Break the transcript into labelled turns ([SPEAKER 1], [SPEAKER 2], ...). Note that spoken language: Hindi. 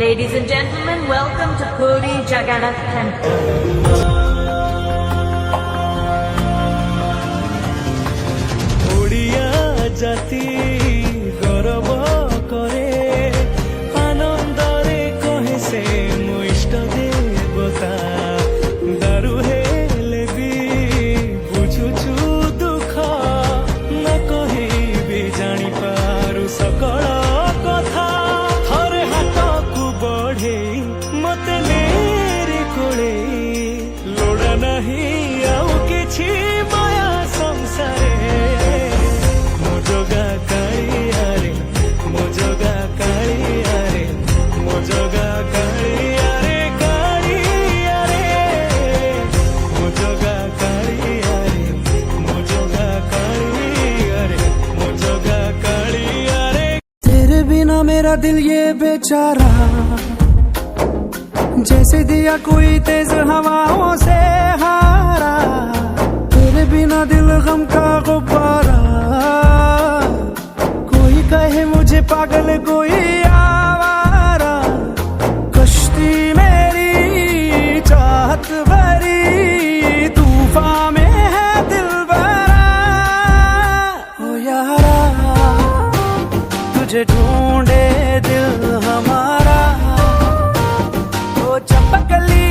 [SPEAKER 1] Ladies and gentlemen, welcome to Puri Jagannath Temple.
[SPEAKER 2] Odia जाति गौरव करे आनंदरे कहे से मो इष्ट देवता दारु हेले भी बुझुछु दुख न कहि भी जानी पारु सकल कथा थरे हाथ को बढ़े मते मेरे कोले लोड़ा नहीं आउ किछि माया संसारे बिना मेरा दिल ये बेचारा जैसे दिया कोई तेज हवाओं से हारा तेरे बिना दिल गम का गुब्बारा कोई कहे मुझे पागल कोई आवारा कश्ती मेरी चाहत भरी तूफान में है दिल भरा ओ यारा तुझे ढूंढे दिल हमारा ओ चंपकली